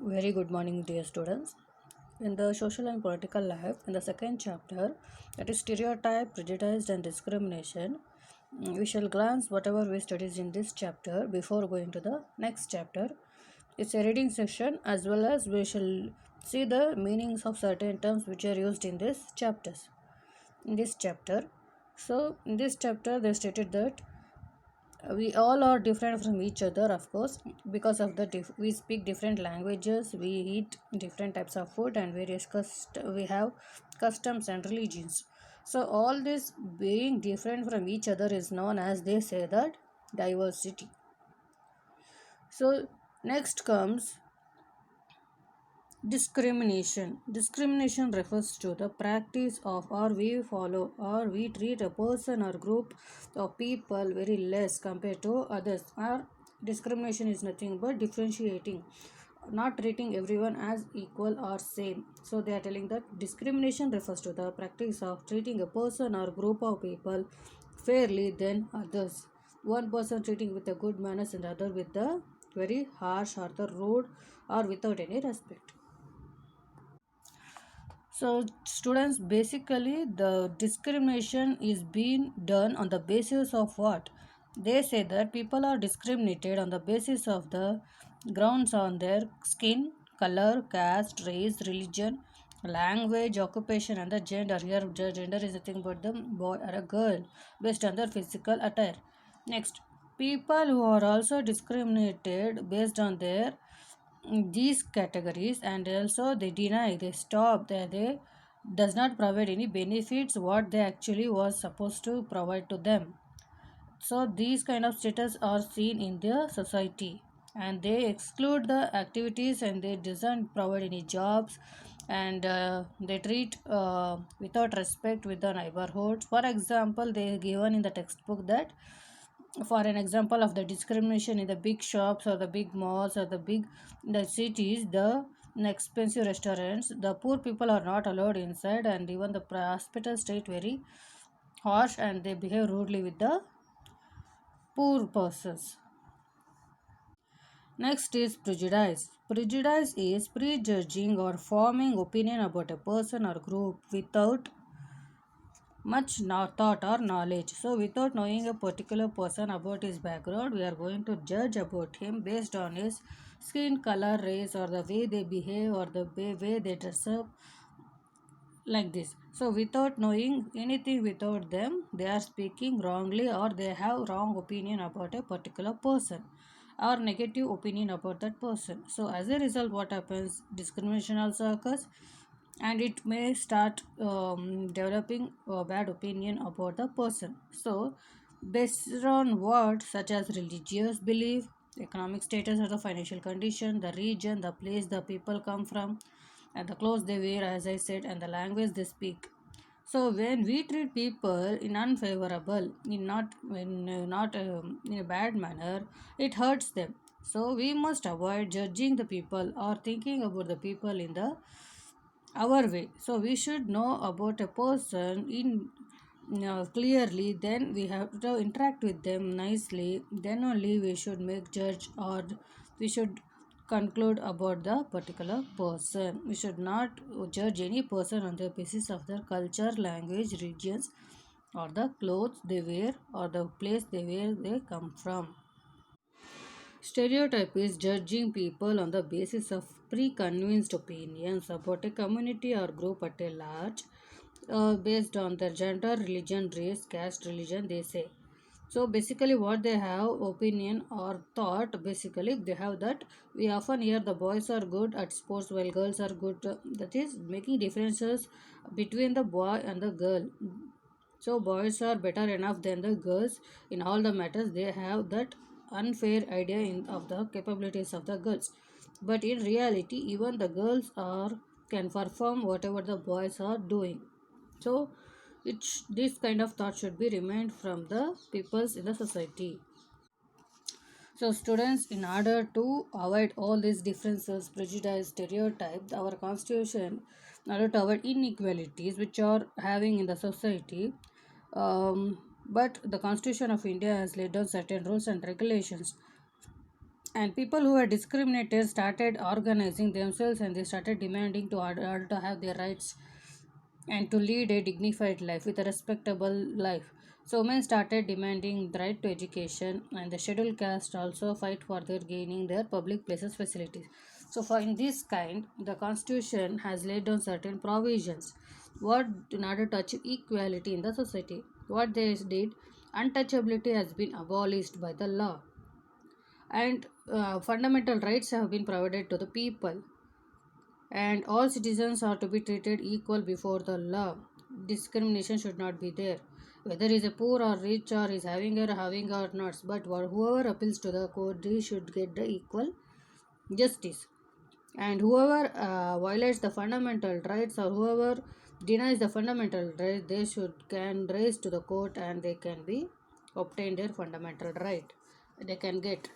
Very good morning, dear students. In the social and political life, in the second chapter, that is stereotype, prejudice, and discrimination, we shall glance whatever we studied in this chapter before going to the next chapter. It's a reading session as well as we shall see the meanings of certain terms which are used in this chapters. In this chapter, so in this chapter, they stated that we all are different from each other, of course, because of the we speak different languages, we eat different types of food, and we have customs and religions. So all this being different from each other is known as, they say, that diversity. So next comes discrimination. Discrimination refers to the practice of, or we follow, or we treat a person or group of people very less compared to others. Or discrimination is nothing but differentiating, not treating everyone as equal or same. So they are telling that discrimination refers to the practice of treating a person or group of people fairly than others. One person treating with a good manners and other with the very harsh or the rude or without any respect. So, students, basically, the discrimination is being done on the basis of what? They say that people are discriminated on the basis of the grounds on their skin, color, caste, race, religion, language, occupation, and the gender. Here, the gender is nothing but the boy or a girl based on their physical attire. Next, people who are also discriminated based on their these categories, and also they deny, they stop, they does not provide any benefits what they actually was supposed to provide to them. So these kind of status are seen in their society, and they exclude the activities, and they doesn't provide any jobs, and they treat without respect with the neighborhoods. For example, they given in the textbook that, for an example of the discrimination in the big shops or the big malls or the big the cities, the expensive restaurants, the poor people are not allowed inside, and even the hospitals state very harsh, and they behave rudely with the poor persons. Next is prejudice. Prejudice is prejudging or forming opinion about a person or group without much thought or knowledge. So, without knowing a particular person about his background, we are going to judge about him based on his skin color, race, or the way they behave, or the way they dress up, like this. So, without knowing anything without them, they are speaking wrongly, or they have wrong opinion about a particular person, or negative opinion about that person. So, as a result, what happens? Discrimination also occurs, and it may start developing a bad opinion about the person. So, based on what, such as religious belief, economic status or the financial condition, the region, the place the people come from, and the clothes they wear, as I said, and the language they speak. So when we treat people in unfavorable, in a bad manner, it hurts them. So we must avoid judging the people or thinking about the people in the our way. So we should know about a person in clearly. Then we have to interact with them nicely. Then only we should make judge, or we should conclude about the particular person. We should not judge any person on the basis of their culture, language, regions, or the clothes they wear, or the place they come from. Stereotype is judging people on the basis of preconceived opinions about a community or group at a large, based on their gender, religion, race, caste, religion, they say. So basically, what they have opinion or thought, basically they have that we often hear the boys are good at sports while girls are good. That is making differences between the boy and the girl. So boys are better enough than the girls in all the matters. They have that unfair idea of the capabilities of the girls. But in reality, even the girls are can perform whatever the boys are doing. So this kind of thought should be remained from the peoples in the society. So students, in order to avoid all these differences, prejudice, stereotypes, our constitution, in order to avoid inequalities which are having in the society, but the constitution of India has laid down certain rules and regulations And people who were discriminated started organizing themselves, and they started demanding to order to have their rights and to lead a dignified life with a respectable life. So men started demanding the right to education, and the scheduled caste also fight for their gaining their public places facilities. So for in this kind, the constitution has laid down certain provisions. What in order to achieve equality in the society, what they did, untouchability has been abolished by the law, and fundamental rights have been provided to the people, and all citizens are to be treated equal before the law. Discrimination should not be there, whether is a poor or rich or is having or not. But whoever appeals to the court, they should get the equal justice. And whoever violates the fundamental rights, or whoever denies the fundamental right, they should can raise to the court, and they can be obtain their fundamental right. They can get.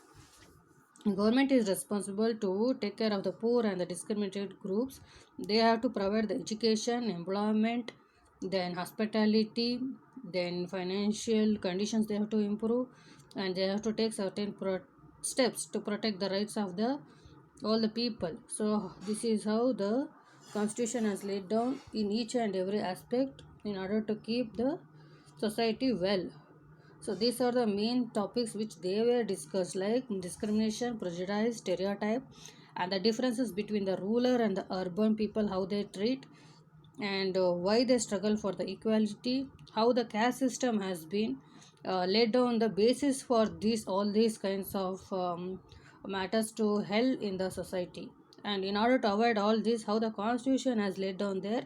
Government is responsible to take care of the poor and the discriminated groups. They have to provide the education, employment, then hospitality, then financial conditions they have to improve, and they have to take certain steps to protect the rights of the all the people. So this is how the constitution has laid down in each and every aspect in order to keep the society well. So these are the main topics which they were discussed, like discrimination, prejudice, stereotype, and the differences between the rural and the urban people, how they treat, and why they struggle for the equality, how the caste system has been laid down the basis for these all these kinds of matters to held in the society. And in order to avoid all this, how the constitution has laid down there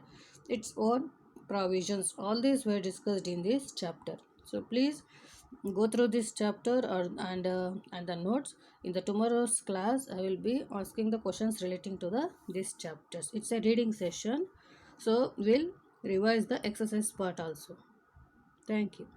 its own provisions. All these were discussed in this chapter. So please go through this chapter, and the notes. In the tomorrow's class, I will be asking the questions relating to the these chapters. It's a reading session, so we'll revise the exercise part also. Thank you.